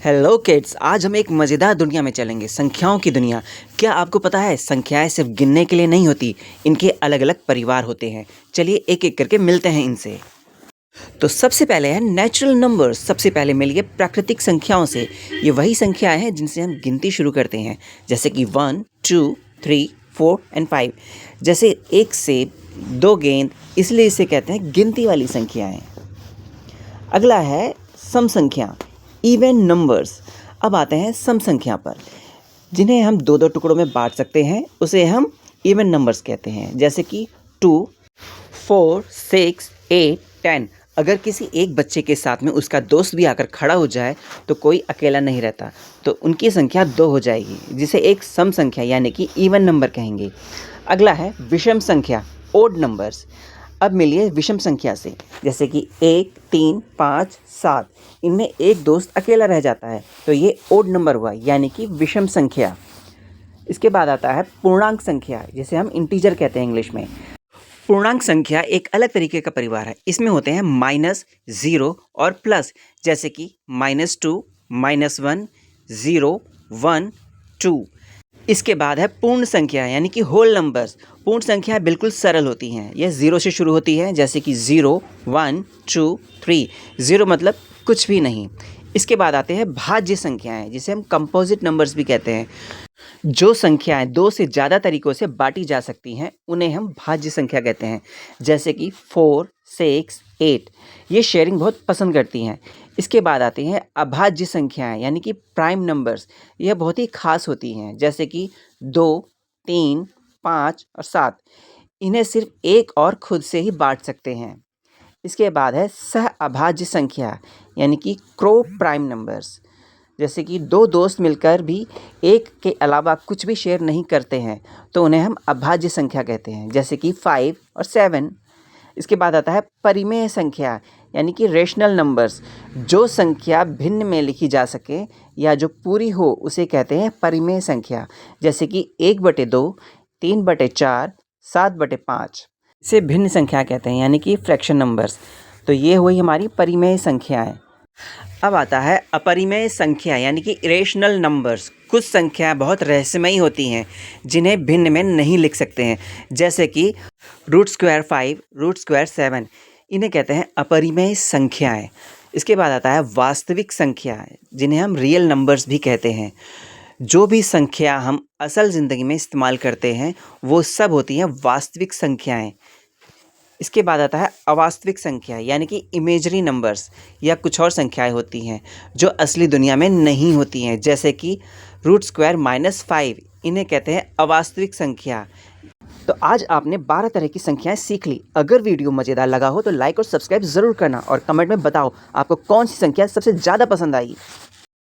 Hello kids, आज हम एक मज़ेदार दुनिया में चलेंगे, संख्याओं की दुनिया। क्या आपको पता है संख्याएं सिर्फ गिनने के लिए नहीं होती, इनके अलग अलग परिवार होते हैं। चलिए एक एक करके मिलते हैं इनसे। तो सबसे पहले है नेचुरल नंबर्स। सबसे पहले मिलिए प्राकृतिक संख्याओं से। ये वही संख्याएं हैं जिनसे हम गिनती शुरू करते हैं, जैसे कि 1, 2, 3, 4 एंड 5। जैसे एक सेब, दो गेंद, इसलिए इसे कहते हैं गिनती वाली संख्याएं। अगला है सम संख्या, इवन नंबर्स। अब आते हैं सम संख्या पर, जिन्हें हम दो दो टुकड़ों में बांट सकते हैं, उसे हम इवन नंबर्स कहते हैं। जैसे कि 2, 4, 6, 8, 10। अगर किसी एक बच्चे के साथ में उसका दोस्त भी आकर खड़ा हो जाए तो कोई अकेला नहीं रहता, तो उनकी संख्या 2 हो जाएगी, जिसे एक सम संख्या यानी कि इवन नंबर कहेंगे। अगला है विषम संख्या, ओड नंबर्स। अब मिलिए विषम संख्या से, जैसे कि 1, 3, 5, 7। इनमें एक दोस्त अकेला रह जाता है, तो ये ओड नंबर हुआ, यानी कि विषम संख्या। इसके बाद आता है पूर्णांक संख्या, जिसे हम इंटीजर कहते हैं इंग्लिश में। पूर्णांक संख्या एक अलग तरीके का परिवार है। इसमें होते हैं माइनस, ज़ीरो और प्लस, जैसे कि -2, -1, 0, 1, 2। इसके बाद है पूर्ण संख्या यानी कि होल नंबर्स। पूर्ण संख्या बिल्कुल सरल होती हैं। यह 0 से शुरू होती है, जैसे कि 0, 1, 2, 3। 0 मतलब कुछ भी नहीं। इसके बाद आते हैं भाज्य संख्याएं, जिसे हम कंपोजिट नंबर्स भी कहते हैं। जो संख्याएं दो से ज़्यादा तरीक़ों से बांटी जा सकती हैं, उन्हें हम भाज्य संख्या कहते हैं, जैसे कि 4, 6, 8। ये शेयरिंग बहुत पसंद करती हैं। इसके बाद आती हैं अभाज्य संख्याएं यानी कि प्राइम नंबर्स। यह बहुत ही खास होती हैं, जैसे कि 2, 3, 5 और 7। इन्हें सिर्फ एक और खुद से ही बांट सकते हैं। इसके बाद है सह अभाज्य संख्या यानी कि क्रो प्राइम नंबर्स। जैसे कि दो दोस्त मिलकर भी एक के अलावा कुछ भी शेयर नहीं करते हैं, तो उन्हें हम अभाज्य संख्या कहते हैं, जैसे कि 5 और 7। इसके बाद आता है परिमेय संख्या यानी कि रेशनल नंबर्स। जो संख्या भिन्न में लिखी जा सके या जो पूरी हो, उसे कहते हैं परिमेय संख्या, जैसे कि 1/2, 3/4, 7/5। इसे भिन्न संख्या कहते हैं, यानी कि फ्रैक्शन नंबर्स। तो ये हुई हमारी परिमेय संख्याएं। अब आता है अपरिमेय संख्या यानी कि इरेशनल नंबर्स। कुछ संख्याएं बहुत रहस्यमयी होती हैं, जिन्हें भिन्न में नहीं लिख सकते हैं, जैसे कि √2 5, √2 7। इन्हें कहते हैं अपरिमेय संख्याएं। इसके बाद आता है वास्तविक संख्या, जिन्हें हम रियल नंबर्स भी कहते हैं। जो भी संख्या हम असल ज़िंदगी में इस्तेमाल करते हैं, वो सब होती हैं वास्तविक संख्याएं। इसके बाद आता है अवास्तविक संख्या यानी कि इमेजरी नंबर्स, या कुछ और संख्याएं होती हैं जो असली दुनिया में नहीं होती हैं, जैसे कि √2 -5। इन्हें कहते हैं अवास्तविक संख्या। तो आज आपने 12 तरह की संख्याएं सीख ली। अगर वीडियो मज़ेदार लगा हो तो लाइक और सब्सक्राइब ज़रूर करना, और कमेंट में बताओ आपको कौन सी संख्या सबसे ज़्यादा पसंद आई।